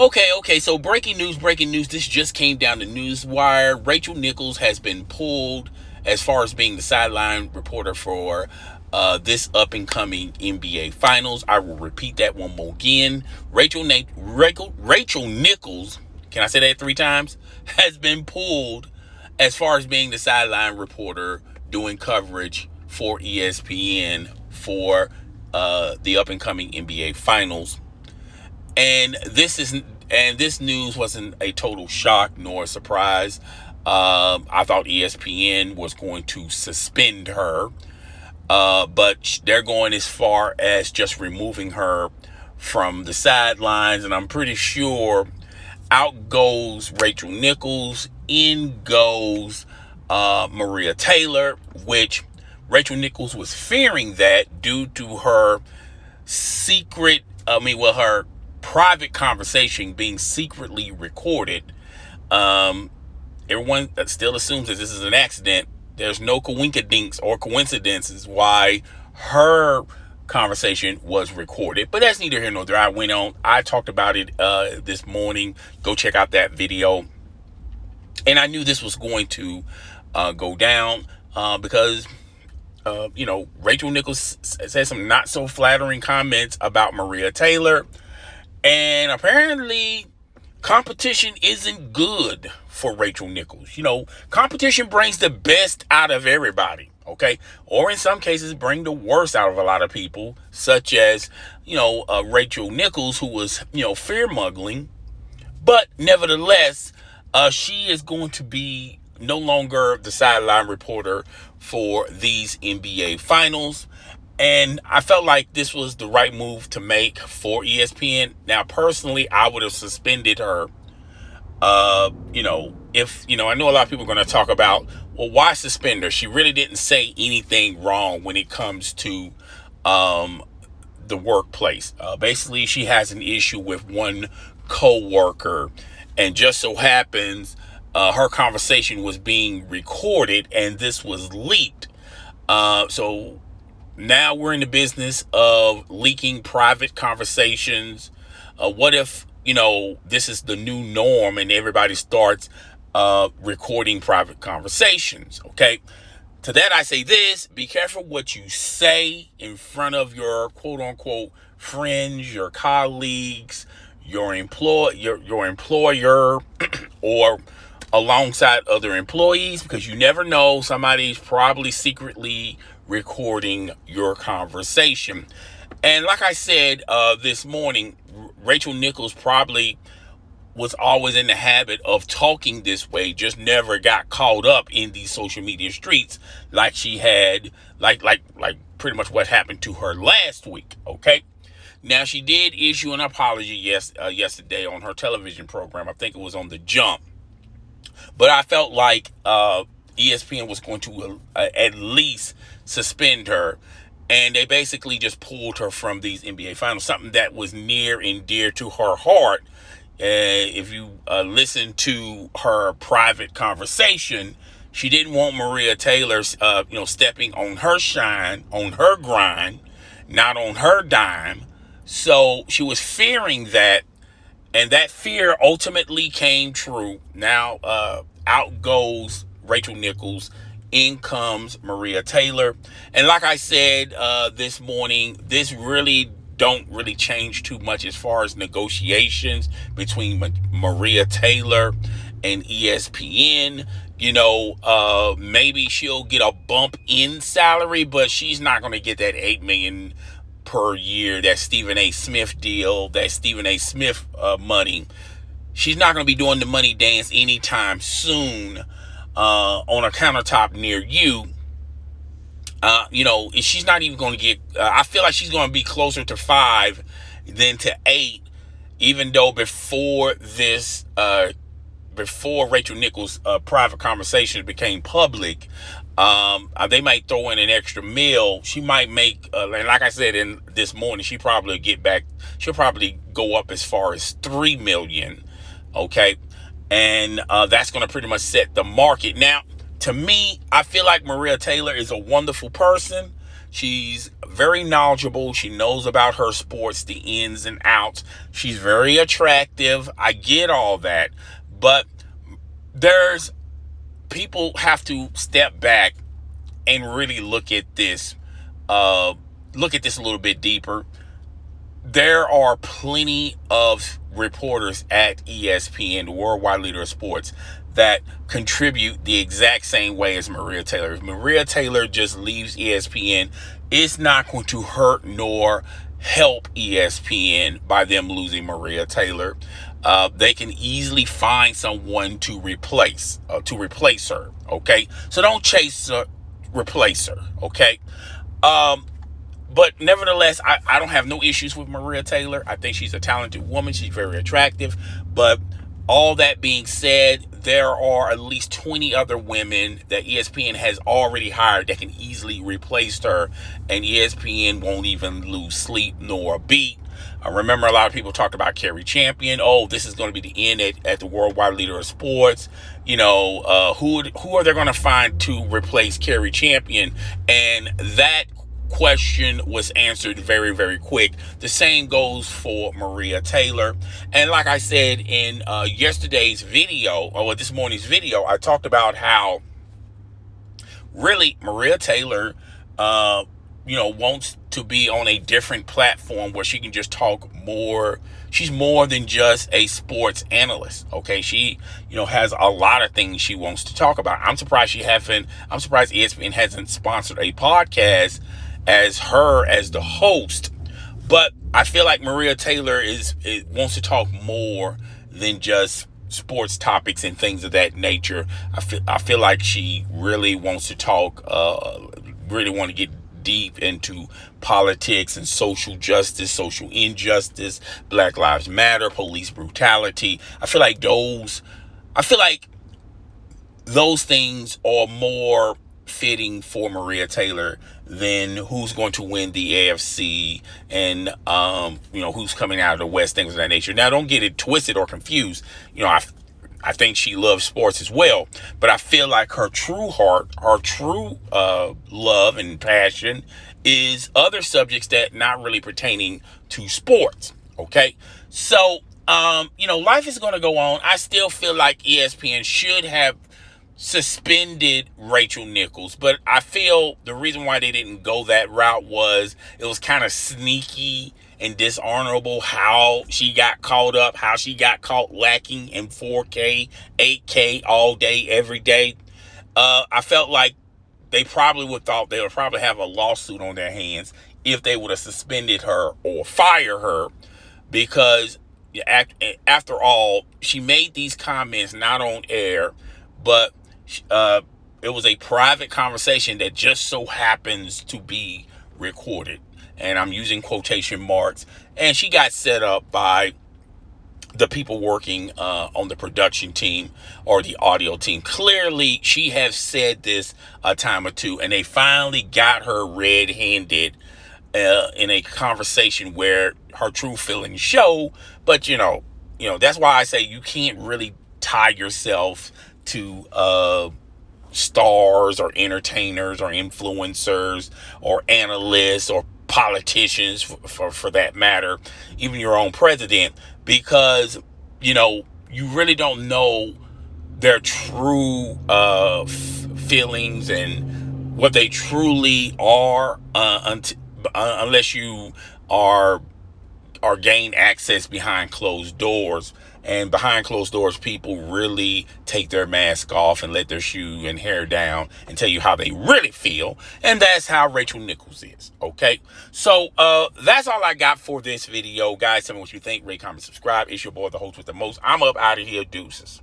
Okay. So breaking news. This just came down the news wire. Rachel Nichols has been pulled as far as being the sideline reporter for this up and coming NBA Finals. I will repeat that one more again. Rachel Nichols, can I say that 3 times? Has been pulled as far as being the sideline reporter doing coverage for ESPN for the up and coming NBA Finals. And this news wasn't a total shock nor a surprise. I thought ESPN was going to suspend her, but they're going as far as just removing her from the sidelines. And I'm pretty sure out goes Rachel Nichols, in goes Maria Taylor, which Rachel Nichols was fearing that due to her her private conversation being secretly recorded. Everyone still assumes that this is an accident. There's no coincidences why her conversation was recorded, but that's neither here nor there. I talked about it this morning. Go check out that video. And I knew this was going to go down because Rachel Nichols said some not so flattering comments about Maria Taylor. And apparently competition isn't good for Rachel Nichols. Competition brings the best out of everybody, okay? Or in some cases, bring the worst out of a lot of people, such as, Rachel Nichols, who was, fear-mongering. But nevertheless, she is going to be no longer the sideline reporter for these NBA Finals. And I felt like this was the right move to make for ESPN. Now, personally, I would have suspended her. I know a lot of people are going to talk about, well, why suspend her? She really didn't say anything wrong when it comes to the workplace. Basically, she has an issue with one co-worker, and just so happens her conversation was being recorded, and this was leaked. So now we're in the business of leaking private conversations. What if, this is the new norm and everybody starts recording private conversations, okay? To that I say this: be careful what you say in front of your quote-unquote friends, your colleagues, your employer, or alongside other employees, because you never know, somebody's probably secretly recording your conversation. And like I said this morning, Rachel Nichols probably was always in the habit of talking this way, just never got caught up in these social media streets like she had, like pretty much what happened to her last week, okay? Now, she did issue an apology yesterday on her television program. I think it was on The Jump. But I felt like ESPN was going to at least suspend her. And they basically just pulled her from these NBA Finals, something that was near and dear to her heart. If you listen to her private conversation, she didn't want Maria Taylor, stepping on her shine, on her grind, not on her dime. So she was fearing that, and that fear ultimately came true. Now, out goes Rachel Nichols, in comes Maria Taylor. And like I said this morning, this don't really change too much as far as negotiations between Maria Taylor and ESPN. Maybe she'll get a bump in salary, but she's not going to get that $8 million per year, that Stephen A. Smith deal, that Stephen A. Smith money. She's not going to be doing the money dance anytime soon on a countertop near you. She's not even going to get, I feel like she's going to be closer to 5 than to 8, even though before Rachel Nichols' private conversation became public, they might throw in an extra meal. She might make, and like I said in this morning, she'll probably go up as far as $3 million. Okay. And that's going to pretty much set the market. Now, to me, I feel like Maria Taylor is a wonderful person. She's very knowledgeable. She knows about her sports, the ins and outs. She's very attractive. I get all that. But there's people have to step back and really look at this. Look at this a little bit deeper. There are plenty of reporters at ESPN, the worldwide leader of sports, that contribute the exact same way as Maria Taylor. If Maria Taylor just leaves ESPN, it's not going to hurt nor help ESPN by them losing Maria Taylor. They can easily find someone to replace her. Okay, so don't chase her, replace her. Okay. But nevertheless, I don't have no issues with Maria Taylor. I think she's a talented woman. She's very attractive. But all that being said, there are at least 20 other women that ESPN has already hired that can easily replace her. And ESPN won't even lose sleep nor a beat. I remember a lot of people talked about Carrie Champion. Oh, this is going to be the end at the worldwide leader of sports. You know, who are they going to find to replace Carrie Champion? And that question was answered very, very quick. The same goes for Maria Taylor. And like I said in yesterday's video, or this morning's video, I talked about how really Maria Taylor, wants to be on a different platform where she can just talk more. She's more than just a sports analyst. Okay. She, has a lot of things she wants to talk about. I'm surprised ESPN hasn't sponsored a podcast as the host. But I feel like Maria Taylor wants to talk more than just sports topics and things of that nature. I feel like she really wants to talk, really want to get deep into politics and social justice, social injustice, Black Lives Matter, police brutality. I feel like those things are more fitting for Maria Taylor than who's going to win the AFC and who's coming out of the West, things of that nature. Now, don't get it twisted or confused. I think she loves sports as well, but I feel like her true heart, her true love and passion is other subjects that not really pertaining to sports. Okay, so life is going to go on. I still feel like ESPN should have suspended Rachel Nichols, but I feel the reason why they didn't go that route was it was kind of sneaky and dishonorable how she got caught lacking in 4K, 8K all day, every day. I felt like they would probably have a lawsuit on their hands if they would have suspended her or fired her, because after all, she made these comments not on air, but it was a private conversation that just so happens to be recorded. And I'm using quotation marks. And she got set up by the people working on the production team or the audio team. Clearly, she has said this a time or two, and they finally got her red-handed in a conversation where her true feelings show. But, that's why I say you can't really tie yourself to stars or entertainers or influencers or analysts or politicians for that matter, even your own president, because you really don't know their true feelings and what they truly are unless you are gain access behind closed doors. And behind closed doors, people really take their mask off and let their shoe and hair down and tell you how they really feel. And that's how Rachel Nichols is. Okay. So that's all I got for this video. Guys, tell me what you think. Rate, comment, subscribe. It's your boy, the host with the most. I'm up out of here. Deuces.